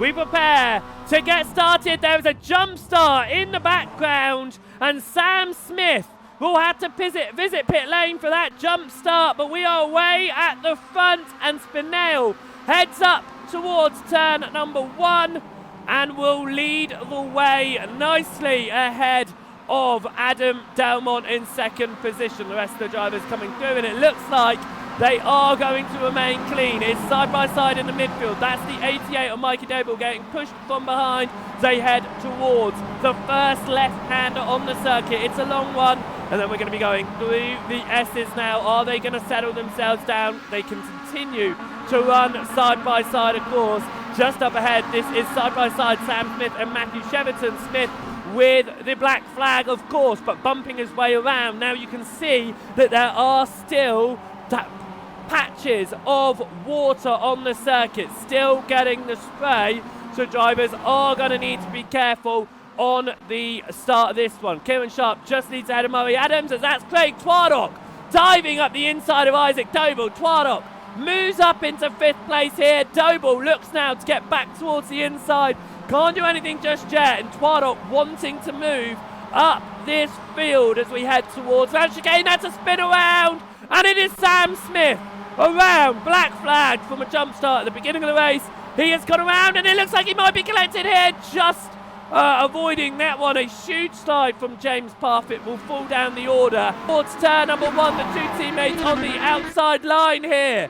we prepare to get started. There is a jump start in the background, and Sam Smith will have to visit pit lane for that jump start, but we are away at the front, and Spinell heads up towards turn number 1 and will lead the way nicely ahead of Adam Delmont in second position. The rest of the drivers coming through, and it looks like they are going to remain clean. It's side by side in the midfield. That's the 88 of Mikey Doble getting pushed from behind. They head towards the first left-hander on the circuit. It's a long one, and then we're going to be going through the S's now. Are they going to settle themselves down? They can continue to run side by side, of course. Just up ahead, this is side by side Sam Smith and Matthew Cheverton. Smith with the black flag, of course, but bumping his way around. Now you can see that there are still patches of water on the circuit, still getting the spray, so drivers are going to need to be careful on the start of this one. Kieran Sharp just leads ahead of Murray Adams, as that's Craig Twardock diving up the inside of Isaac Doble. Twardock moves up into 5th place here. Doble looks now to get back towards the inside, can't do anything just yet, and Twardock wanting to move up this field as we head towards that chicane. That's a spin around, and it is Sam Smith around, black flag from a jump start at the beginning of the race. He has gone around, and it looks like he might be collected here, just avoiding that one. A huge slide from James Parfitt will fall down the order. Towards turn number 1, the 2 teammates on the outside line here.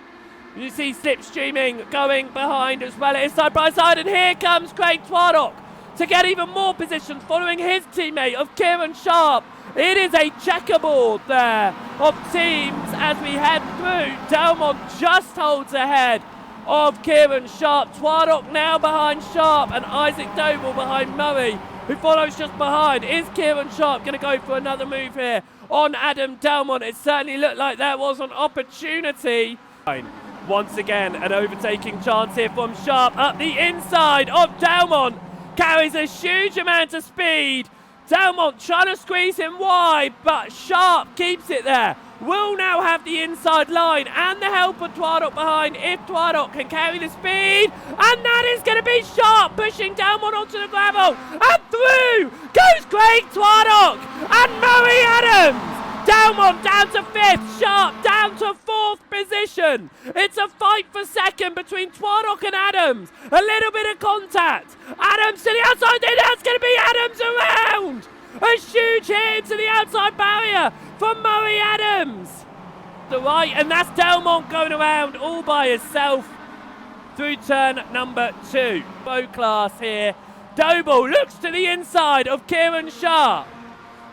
You see Slipstreaming going behind as well. It is side by side, and here comes Craig Twardock to get even more position following his teammate of Kieran Sharp. It is a checkerboard there of teams as we head through. Delmont just holds ahead of Kieran Sharp. Twardock now behind Sharp, and Isaac Doble behind Murray, who follows just behind. Is Kieran Sharp going to go for another move here on Adam Delmont? It certainly looked like there was an opportunity. Once again, an overtaking chance here from Sharp up the inside of Delmont. Carries a huge amount of speed. Delmont trying to squeeze him wide, but Sharp keeps it there. Will now have the inside line and the help of Twardock behind, if Twardock can carry the speed. And that is going to be Sharp pushing Delmont onto the gravel. And through goes Craig Twardock and Murray Adams. Delmont down to 5th, Sharp down to 4th position. It's a fight for second between Twardock and Adams. A little bit of contact. Adams to the outside, then that's going to be Adams around. A huge hit to the outside barrier from Murray Adams. The right, and that's Delmont going around all by himself through turn number 2. Bow class here. Doble looks to the inside of Kieran Sharp.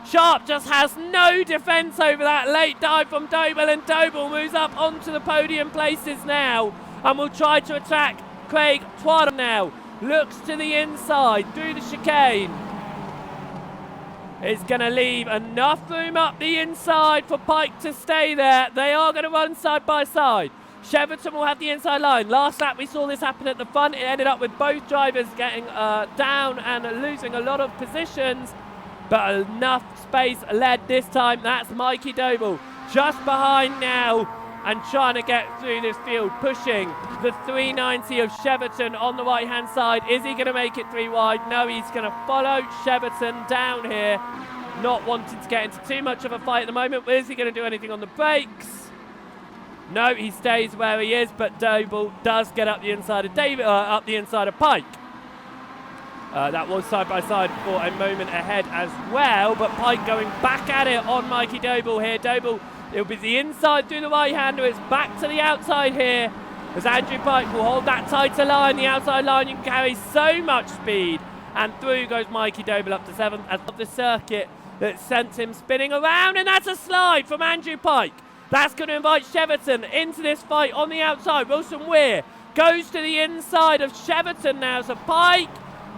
Sharp just has no defence over that late dive from Doble, and Doble moves up onto the podium places now and will try to attack Craig Twardock now. Looks to the inside through the chicane. It's going to leave enough room up the inside for Pike to stay there. They are going to run side by side. Cheverton will have the inside line. Last lap we saw this happen at the front. It ended up with both drivers getting down and losing a lot of positions. But enough space led this time. That's Mikey Doble just behind now and trying to get through this field, pushing the 390 of Cheverton on the right hand side. Is he going to make it 3 wide? No, he's going to follow Cheverton down here, not wanting to get into too much of a fight at the moment. Is he going to do anything on the brakes? No, he stays where he is, but Doble does get up the inside of Pike. That was side by side for a moment ahead as well, but Pike going back at it on Mikey Doble here. Doble, it'll be the inside through the right hander. It's back to the outside here as Andrew Pike will hold that tighter line. The outside line, you can carry so much speed, and through goes Mikey Doble up to 7th as of the circuit that sent him spinning around, and that's a slide from Andrew Pike. That's going to invite Cheverton into this fight on the outside. Wilson Weir goes to the inside of Cheverton now, so Pike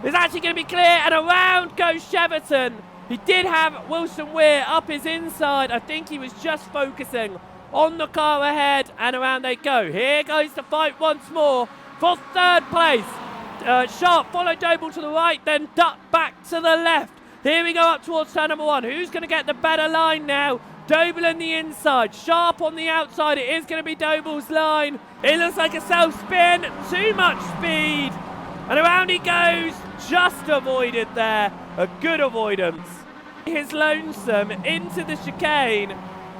is actually going to be clear, and around goes Cheverton. He did have Wilson Weir up his inside. I think he was just focusing on the car ahead, and around they go. Here goes the fight once more for 3rd place. Sharp followed Doble to the right, then duck back to the left. Here we go up towards turn number 1. Who's going to get the better line now? Doble on the inside, Sharp on the outside. It is going to be Doble's line. It looks like a self-spin. Too much speed. And around he goes, just avoided there. A good avoidance. He's lonesome into the chicane.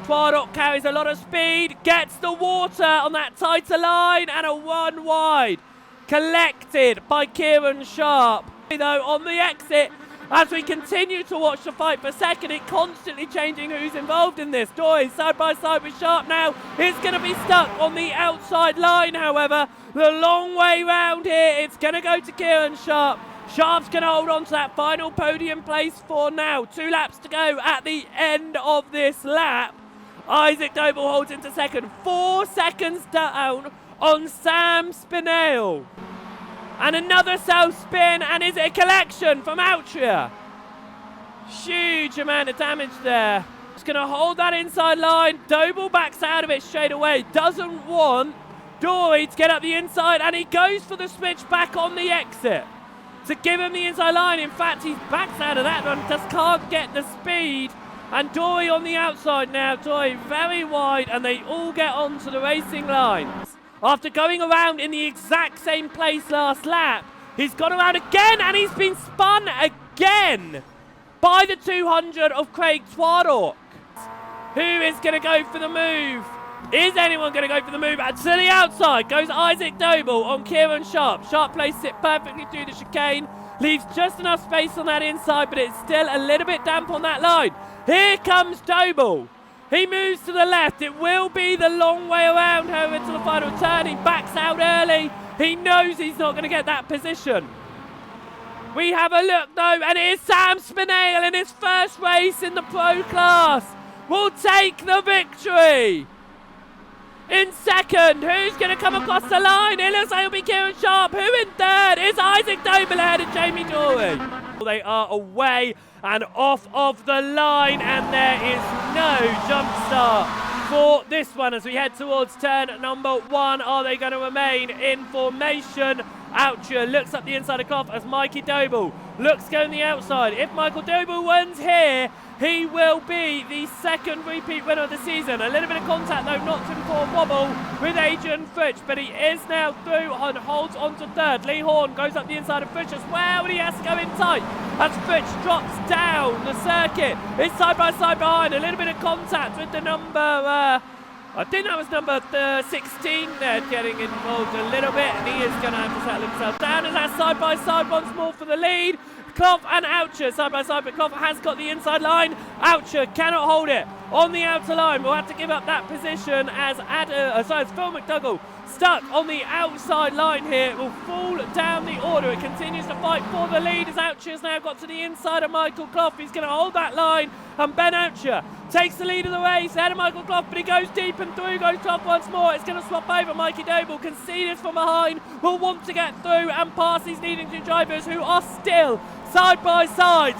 Twadok carries a lot of speed, gets the water on that tighter line, and a 1 wide. Collected by Kieran Sharp. Though on the exit, as we continue to watch the fight for second, it constantly changing who's involved in this. Doy side by side with Sharp now. It's going to be stuck on the outside line, however. The long way round here, it's going to go to Kieran Sharp. Sharp's going to hold on to that final podium place for now. 2 laps to go at the end of this lap. Isaac Doble holds into second. 4 seconds down on Sam Spinell. And another south spin, and is it a collection from Altria? Huge amount of damage there. Just going to hold that inside line. Doble backs out of it straight away. Doesn't want Dory to get up the inside, and he goes for the switch back on the exit to give him the inside line. In fact, he backs out of that one, just can't get the speed. And Dory on the outside now. Dory very wide, and they all get onto the racing lines. After going around in the exact same place last lap, he's gone around again, and he's been spun again by the 200 of Craig Twadok. Who is going to go for the move? Is anyone going to go for the move? And to the outside goes Isaac Doble on Kieran Sharp. Sharp places it perfectly through the chicane. Leaves just enough space on that inside, but it's still a little bit damp on that line. Here comes Doble. He moves to the left. It will be the long way around, however, to the final turn. He backs out early. He knows he's not going to get that position. We have a look, though, and it is Sam Spinell in his first race in the pro class. Will take the victory. In second, who's going to come across the line? It looks like it'll be Kieran Sharp. Who in third? It's Isaac Doble ahead of Jamie Dory. They are away and off of the line, and there is no jump start for this one as we head towards turn number 1. Are they going to remain in formation? Outria looks up the inside of Clough as Mikey Doble looks going the outside. If Michael Doble wins here, he will be the second repeat winner of the season. A little bit of contact though, not him for a wobble with Adrian Fritsch, but he is now through and holds on to third. Lee Horn goes up the inside of Fritsch as well, and he has to go in tight as Fritsch drops down the circuit. It's side by side behind, a little bit of contact with the number, I think that was number 16 there getting involved a little bit, and he is going to have to settle himself down as that side by side once more for the lead. Clough and Oucher side by side, but Clough has got the inside line. Oucher cannot hold it on the outer line. We'll have to give up that position as Phil McDougall stuck on the outside line here. It will fall down the order. It continues to fight for the lead as Oucher has now got to the inside of Michael Clough. He's going to hold that line, and Ben Oucher takes the lead of the race ahead of Michael Clough, but he goes deep and through, goes Clough once more. It's going to swap over. Mikey Doble can see this from behind, will want to get through and pass these leading two drivers who are still side by side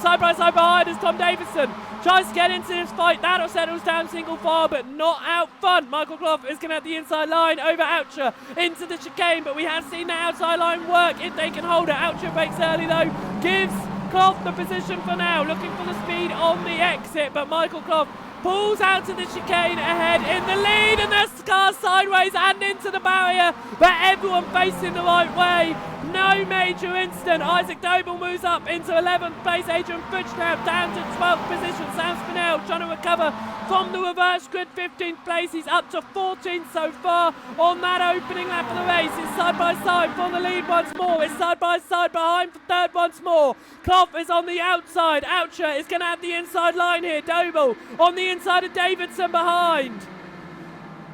behind as Tom Davidson tries to get into this fight. That'll settles down single file, but not out front. Michael Clough is going to have the inside line over Oucher into the chicane, but we have seen the outside line work if they can hold it. Oucher breaks early though, gives Clough the position for now, looking for the speed on the exit, but Michael Clough pulls out to the chicane ahead in the lead, and the car sideways and into the barrier, but everyone facing the right way. No major incident. Isaac Doble moves up into 11th place. Adrian Fritsch now down to 12th position. Sam Spinell trying to recover from the reverse grid. 15th place. He's up to 14th so far on that opening lap of the race. It's side by side for the lead once more. It's side by side behind for third once more. Clough is on the outside. Oucher is going to have the inside line here. Doble on the inside of Davidson behind.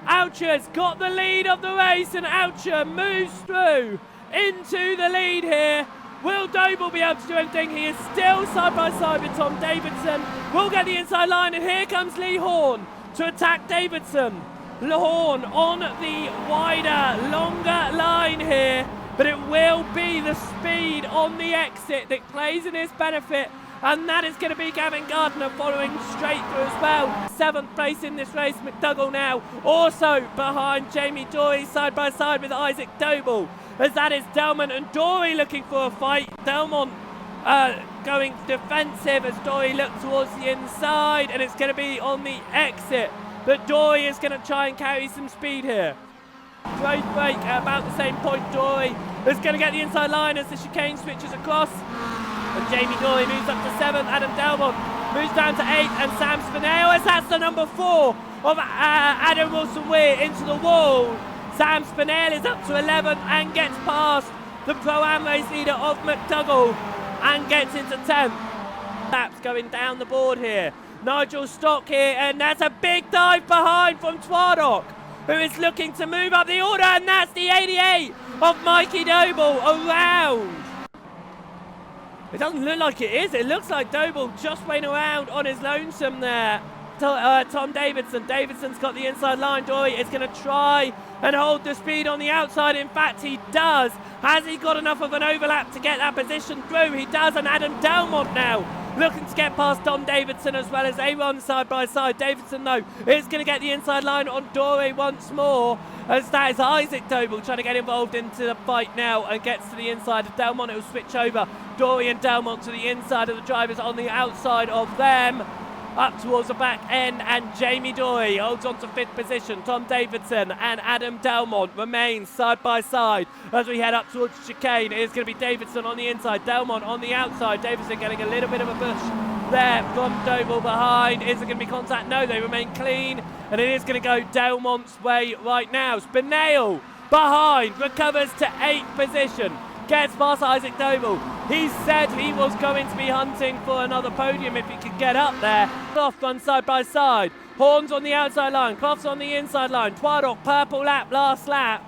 Oucher's got the lead of the race, and Oucher moves through into the lead here. Will Doble be able to do anything? He is still side by side with Tom Davidson. Will get the inside line, and here comes Lee Horn to attack Davidson. Lee Horn on the wider, longer line here, but it will be the speed on the exit that plays in his benefit, and that is going to be Gavin Gardner following straight through as well. 7th place in this race. McDougall now also behind Jamie Dory, side by side with Isaac Doble, as that is Delmont and Dory looking for a fight. Delmont going defensive as Dory looks towards the inside, and it's going to be on the exit that Dory is going to try and carry some speed here. Growth break at about the same point. Dory is going to get the inside line as the chicane switches across. And Jamie Dory moves up to 7th. Adam Delmont moves down to 8th. And Sam Spinell, as that's the number 4 of Adam Wilson-Weir into the wall. Sam Spinell is up to 11th and gets past the Pro-Am race leader of McDougall and gets into 10th. Laps going down the board here. Nigel Stock here, and that's a big dive behind from Twaddock, who is looking to move up the order, and that's the 88 of Mikey Doble around. It doesn't look like it is. It looks like Doble just went around on his lonesome there. Tom Davidson. Davidson's got the inside line. Dory is going to try and hold the speed on the outside. In fact, he does. Has he got enough of an overlap to get that position through? He does, and Adam Delmont now looking to get past Tom Davidson as well as they run side by side. Davidson, though, is going to get the inside line on Dory once more, as that is Isaac Doble trying to get involved into the fight now and gets to the inside of Delmont. It will switch over. Dory and Delmont to the inside of the drivers on the outside of them. Up towards the back end, and Jamie Dory holds on to 5th position. Tom Davidson and Adam Delmont remain side by side as we head up towards chicane. It is going to be Davidson on the inside, Delmont on the outside. Davidson getting a little bit of a push there from Doble behind. Is there going to be contact? No, they remain clean, and it is going to go Delmont's way right now. Spinell behind, recovers to 8th position. Gets past Isaac Doble. He said he was going to be hunting for another podium if he could get up there. Clough runs side by side. Horns on the outside line. Clough's on the inside line. Twaddock, purple lap, last lap.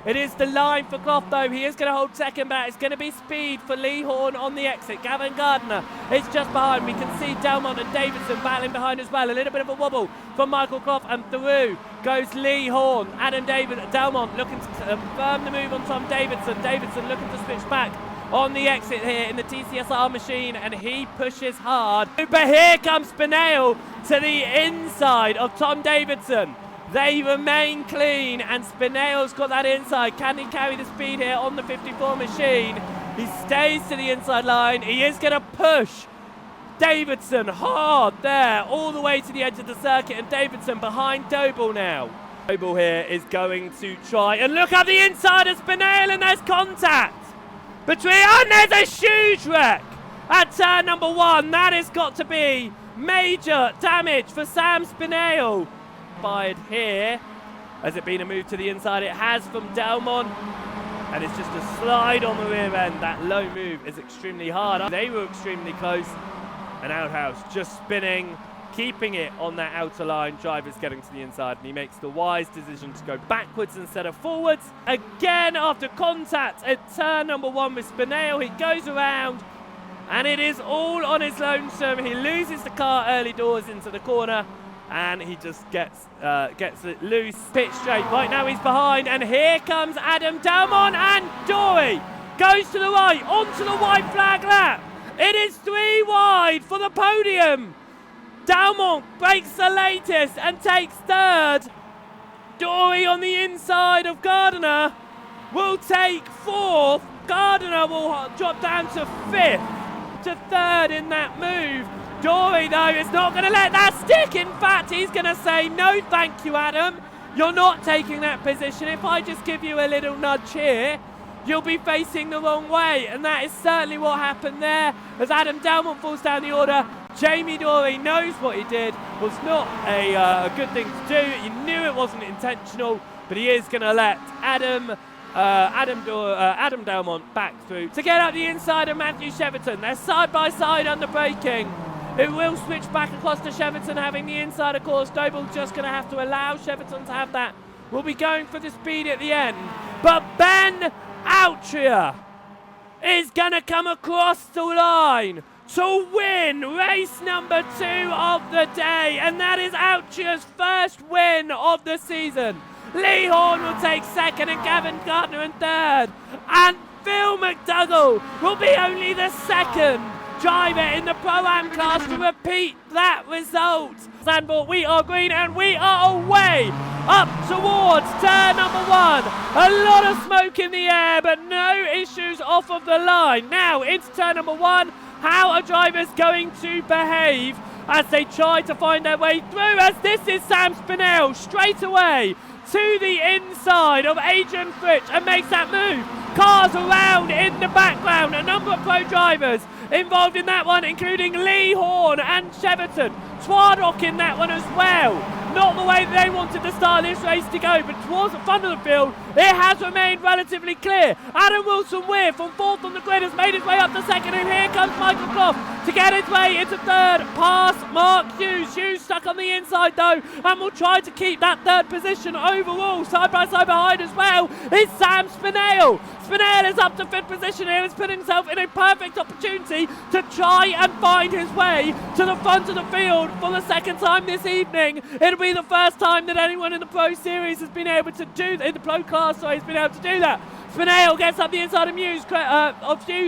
It is the line for Clough, though. He is going to hold second, but it's going to be speed for Lee Horn on the exit. Gavin Gardner is just behind. We can see Delmont and Davidson battling behind as well. A little bit of a wobble from Michael Clough, and through goes Lee Horn. Delmont looking to confirm the move on Tom Davidson. Davidson looking to switch back on the exit here in the TCSR machine, and he pushes hard. But here comes Spinell to the inside of Tom Davidson. They remain clean, and Spinell's got that inside. Can he carry the speed here on the 54 machine? He stays to the inside line. He is going to push Davidson hard there, all the way to the edge of the circuit, and Davidson behind Doble now. Doble here is going to try and look up the inside of Spinell, and there's contact between, and there's a huge wreck at turn number 1. That has got to be major damage for Sam Spinell. Here. Has it been a move to the inside? It has from Delmont, and it's just a slide on the rear end. That low move is extremely hard. They were extremely close, and Outhouse just spinning, keeping it on that outer line. Driver's getting to the inside, and he makes the wise decision to go backwards instead of forwards. Again, after contact at turn number 1 with Spinell, he goes around, and it is all on his lonesome. He loses the car early doors into the corner, and he just gets it loose. Pit straight. Right now he's behind, and here comes Adam Delmont, and Dory goes to the right, onto the white flag lap. It is 3 wide for the podium. Delmont breaks the latest and takes 3rd. Dory on the inside of Gardner will take 4th. Gardner will drop down to 5th to 3rd in that move. Dory, though, is not going to let that stick. In fact, he's going to say, no thank you, Adam. You're not taking that position. If I just give you a little nudge here, you'll be facing the wrong way. And that is certainly what happened there. As Adam Delmont falls down the order, Jamie Dory knows what he did was not a good thing to do. He knew it wasn't intentional, but he is going to let Adam Delmont back through to get up the inside of Matthew Cheverton. They're side by side under braking. It will switch back across to Cheverton having the inside, of course. Doble just going to have to allow Cheverton to have that. We'll be going for the speed at the end. But Ben Altria is going to come across the line to win race number 2 of the day. And that is Altria's first win of the season. Lee Horn will take 2nd, and Gavin Gardner in 3rd. And Phil McDougall will be only the 2nd driver in the Pro-Am class to repeat that result. Zandvoort, we are green, and we are away up towards turn number 1. A lot of smoke in the air, but no issues off of the line. Now into turn number 1. How are drivers going to behave as they try to find their way through, as this is Sam Spinell straight away to the inside of Adrian Fritsch and makes that move. cars around in the background. A number of pro drivers involved in that one, including Lee Horn and Cheverton. Twardock in that one as well. Not the way they wanted the start of this race to go, but towards the front of the field, it has remained relatively clear. Adam Wilson-Weir from fourth on the grid has made his way up to second, and here comes Michael Clough to get his way into third, past Mark Hughes. Hughes stuck on the inside though, and will try to keep that third position overall. Side by side behind as well is Sam Spinale. Spinale is up to fifth position here, has put himself in a perfect opportunity to try and find his way to the front of the field for the second time this evening. It'll be the first time that anyone in the Pro Series has been able to do that, in the Pro Class, sorry, has been able to do that. Spinale gets up the inside of Hughes.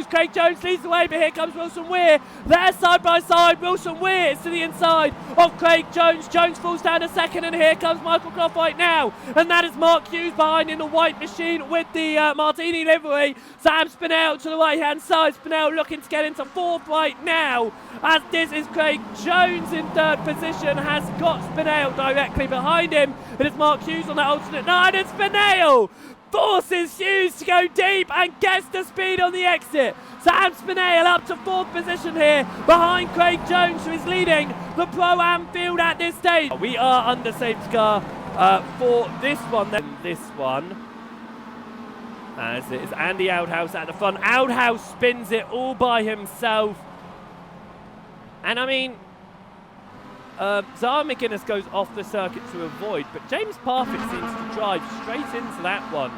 Craig Jones leads the way, but here comes Wilson-Weir. They're side by side. Wilson-Weir is to the inside of Craig Jones. Jones falls down to second, and here comes Michael Clough right now. And that is Mark Hughes behind in the white machine with the Martini livery. Sam Spinale to the right-hand side. Spinale looking to get into fourth right now, as this is Craig Jones in third position, has got Spinale directly behind him. It is Mark Hughes on that alternate 9, and Spinale forces Hughes to go deep and gets the speed on the exit. Sam Spinale up to fourth position here behind Craig Jones, who is leading the Pro-Am field at this stage. We are under safety car for this one. Then this one, as it is Andy Outhouse at the front. Outhouse spins it all by himself. And I mean, Zara McGuinness goes off the circuit to avoid, but James Parfitt seems to drive straight into that one.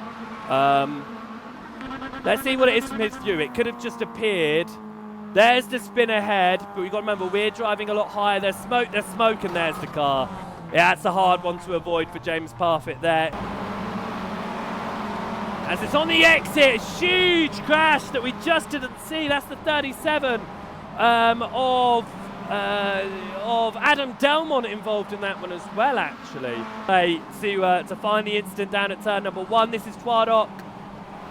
Let's see what it is from his view. It could have just appeared. There's the spin ahead, but we've got to remember we're driving a lot higher. There's smoke, and there's the car. Yeah, that's a hard one to avoid for James Parfitt there. As it's on the exit, huge crash that we just didn't see. That's the 37 of Adam Delmont involved in that one as well, actually. To find the incident down at turn number 1. This is Twardock,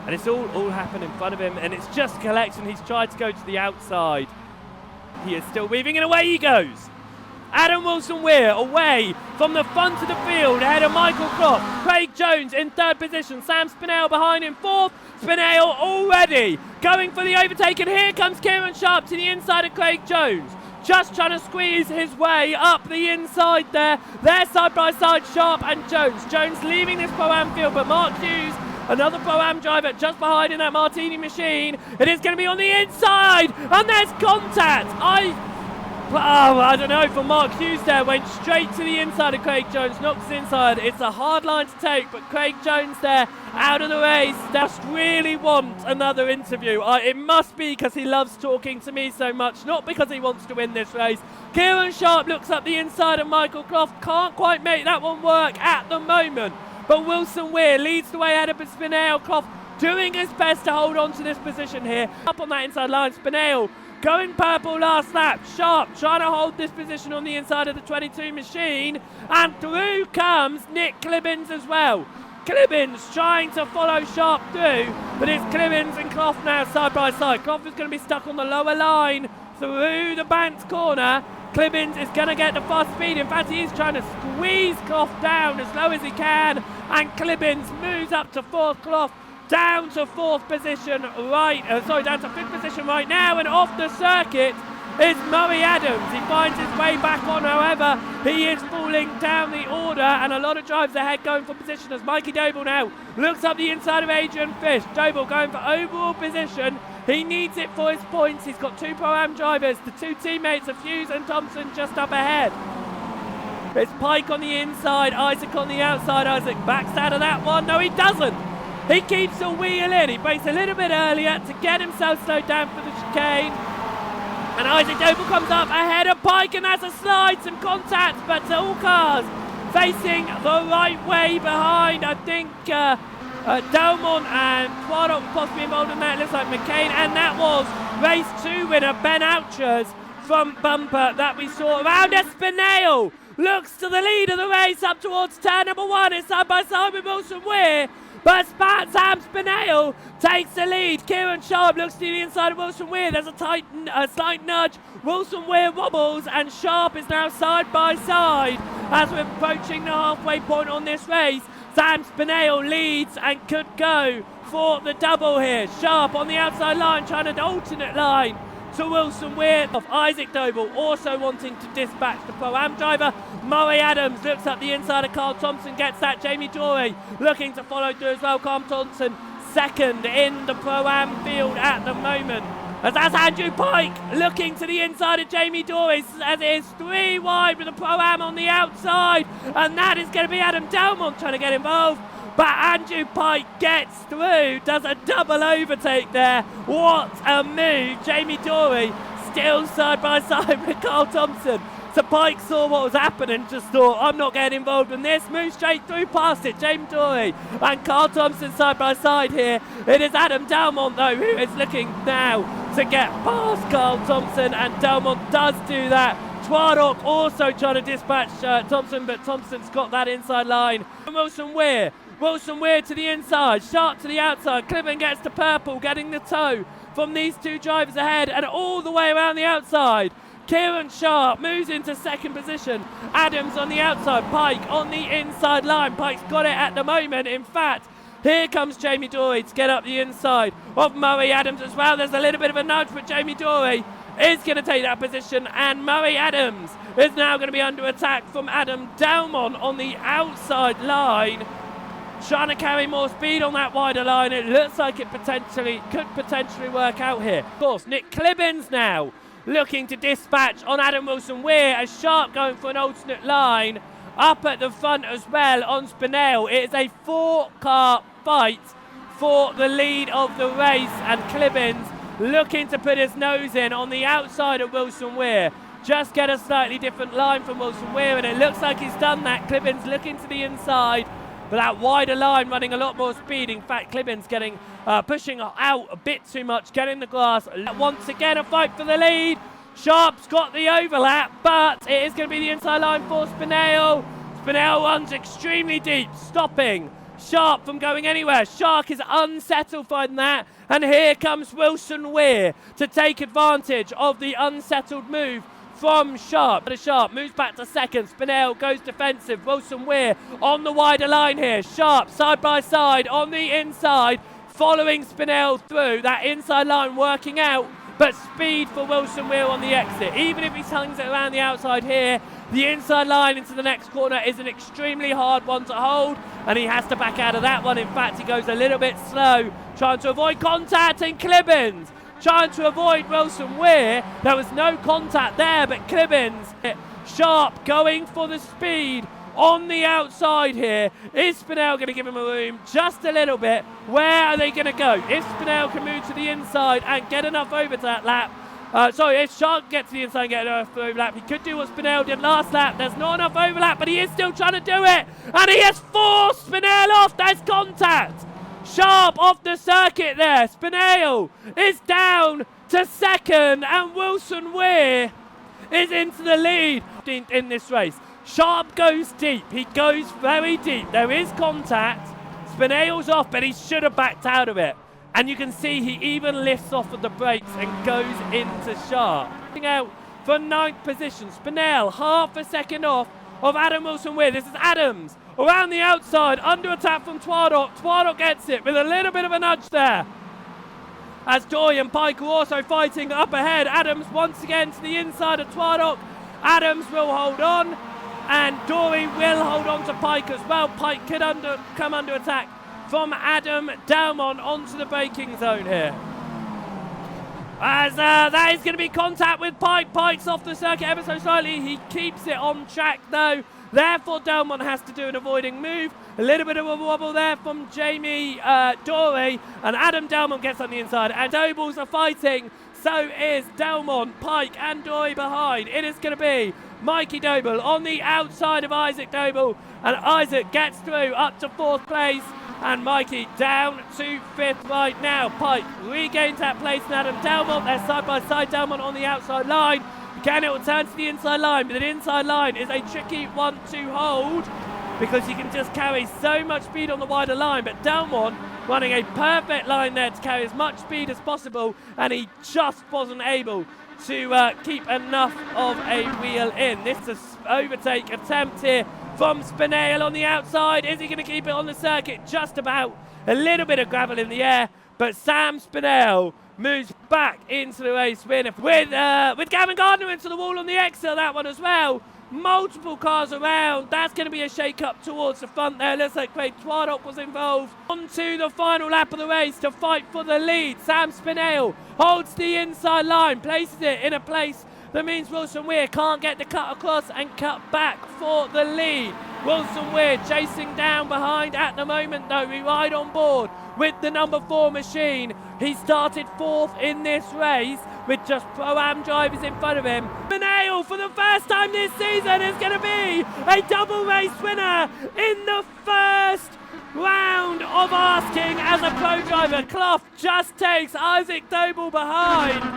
and it's all happened in front of him, and it's just collection. He's tried to go to the outside. He is still weaving, and away he goes. Adam Wilson-Weir away from the front of the field ahead of Michael Clough. Craig Jones in third position. Sam Spinale behind him fourth. Spinale already going for the overtake, and here comes Kieran Sharp to the inside of Craig Jones. Just trying to squeeze his way up the inside there. They're side by side, Sharp and Jones. Jones leaving this Pro-Am field, but Mark Hughes, another Pro-Am driver, just behind in that Martini machine. It is going to be on the inside, and there's contact. I don't know, for Mark Hughes there, went straight to the inside of Craig Jones, knocks inside. It's a hard line to take, but Craig Jones there, out of the race, just really want another interview. It must be because he loves talking to me so much, not because he wants to win this race. Kieran Sharp looks up the inside of Michael Clough, can't quite make that one work at the moment, but Wilson-Weir leads the way out of Spinale. Clough doing his best to hold on to this position here. Up on that inside line, Spinale going purple last lap. Sharp trying to hold this position on the inside of the 22 machine, and through comes Nick Clibbins as well. Clibbins trying to follow Sharp through, but it's Clibbins and Clough now side by side. Clough is going to be stuck on the lower line through the banked corner. Clibbins is going to get the fast speed. In fact, he is trying to squeeze Clough down as low as he can, and Clibbins moves up to fourth. Clough down to fourth position down to fifth position right now, and off the circuit is Murray Adams. He finds his way back on, however, he is falling down the order, and a lot of drives ahead going for position as Mikey Doble now looks up the inside of Adrian Fish. Doble going for overall position. He needs it for his points. He's got two Pro-Am drivers, the two teammates of Hughes and Thompson just up ahead. It's Pike on the inside, Isaac on the outside. Isaac backs out of that one. No, he doesn't. He keeps the wheel in. He brakes a little bit earlier to get himself slowed down for the chicane. And Isaac Doble comes up ahead of Pike, and that's a slide, some contact, but all cars facing the right way behind. I think Delmont and Twardock possibly involved in that. It looks like McCain, and that was race 2 winner Ben Oucher's front bumper that we saw around Spinale. Looks to the lead of the race up towards turn number 1. It's side by side with Wilson-Weir. But Sam Spinale takes the lead. Kieran Sharp looks to the inside of Wilson-Weir. There's a slight nudge. Wilson-Weir wobbles, and Sharp is now side by side as we're approaching the halfway point on this race. Sam Spinale leads and could go for the double here. Sharp on the outside line, trying an alternate line to Wilson Weir. Isaac Doble also wanting to dispatch the Pro-Am driver. Murray Adams looks up the inside of Carl Thompson, gets that. Jamie Dorey looking to follow through as well. Carl Thompson second in the Pro-Am field at the moment. As that's Andrew Pike looking to the inside of Jamie Dorey, as it is 3 wide with the Pro-Am on the outside. And that is going to be Adam Delmont trying to get involved. But Andrew Pike gets through, does a double overtake there. What a move. Jamie Dorey still side by side with Carl Thompson. So Pike saw what was happening, just thought, I'm not getting involved in this. Move straight through past it. Jamie Dorey and Carl Thompson side by side here. It is Adam Delmont, though, who is looking now to get past Carl Thompson, and Delmont does do that. Twadok also trying to dispatch Thompson, but Thompson's got that inside line. And Wilson Weir to the inside, Sharp to the outside. Clibben gets to purple, getting the toe from these two drivers ahead, and all the way around the outside. Kieran Sharp moves into second position. Adams on the outside, Pike on the inside line. Pike's got it at the moment. In fact, here comes Jamie Dorey to get up the inside of Murray Adams as well. There's a little bit of a nudge, but Jamie Dorey is going to take that position, and Murray Adams is now going to be under attack from Adam Delmont on the outside line, trying to carry more speed on that wider line. It looks like it could potentially work out here. Of course, Nick Clibbins now looking to dispatch on Adam Wilson Weir, as Sharp going for an alternate line up at the front as well on Spinell. It is a 4-car fight for the lead of the race, and Clibbins looking to put his nose in on the outside of Wilson Weir. Just get a slightly different line from Wilson Weir, and it looks like he's done that. Clibbins looking to the inside, but that wider line running a lot more speed. In fact, Clibbins getting pushing out a bit too much, getting the grass. Once again, a fight for the lead. Sharp's got the overlap, but it is going to be the inside line for Spinell. Spinell runs extremely deep, stopping Sharp from going anywhere. Shark is unsettled by that, and here comes Wilson Weir to take advantage of the unsettled move from Sharp. Sharp moves back to second. Spinell goes defensive. Wilson Weir on the wider line here. Sharp side by side on the inside, following Spinell through. That inside line working out, but speed for Wilson Weir on the exit. Even if he slings it around the outside here, the inside line into the next corner is an extremely hard one to hold, and he has to back out of that one. In fact, he goes a little bit slow, trying to avoid contact, and Clibbins trying to avoid Wilson Weir. There was no contact there, but Clibbins, Sharp going for the speed on the outside here. Is Spinell going to give him a room just a little bit? Where are they going to go? If Spinell can move to the inside and get enough over to that lap, if Sharp gets to the inside and get enough overlap, he could do what Spinell did last lap. There's not enough overlap, but he is still trying to do it, and he has forced Spinell off. There's contact. Sharp off the circuit there. Spinell is down to second, and Wilson Weir is into the lead in this race. Sharp goes deep. He goes very deep. There is contact. Spinell's off, but he should have backed out of it. And you can see he even lifts off of the brakes and goes into Sharp. Out for 9th position. Spinell half a second off of Adam Wilson Weir. This is Adams around the outside, under attack from Twadok. Twadok gets it with a little bit of a nudge there, as Dorey and Pike are also fighting up ahead. Adams once again to the inside of Twadok. Adams will hold on, and Dorey will hold on to Pike as well. Pike could come under attack from Adam Delmont onto the braking zone here. As that is going to be contact with Pike. Pike's off the circuit ever so slightly. He keeps it on track though. Therefore, Delmont has to do an avoiding move. A little bit of a wobble there from Jamie Dorey, and Adam Delmont gets on the inside. And Dobles are fighting. So is Delmont, Pike, and Dorey behind. It is going to be Mikey Doble on the outside of Isaac Doble, and Isaac gets through up to 4th place, and Mikey down to 5th right now. Pike regains that place, and Adam Delmont, they're side by side. Delmont on the outside line. Again, it will turn to the inside line, but the inside line is a tricky one to hold because he can just carry so much speed on the wider line. But Delmont running a perfect line there to carry as much speed as possible, and he just wasn't able to keep enough of a wheel in. This is an overtake attempt here from Spinale on the outside. Is he going to keep it on the circuit? Just about. A little bit of gravel in the air, but Sam Spinale moves back into the race win with Gavin Gardner into the wall on the exit, that one as well. Multiple cars around. That's going to be a shake-up towards the front there. Looks like Craig Twardock was involved. On to the final lap of the race to fight for the lead. Sam Spinale holds the inside line, places it in a place that means Wilson Weir can't get the cut across and cut back for the lead. Wilson Weir chasing down behind at the moment though. We ride on board with the number 4 machine. He started 4th in this race with just Pro-Am drivers in front of him. Spinale for the first time this season is going to be a double race winner in the first round of asking as a pro driver. Clough just takes Isaac Doble behind.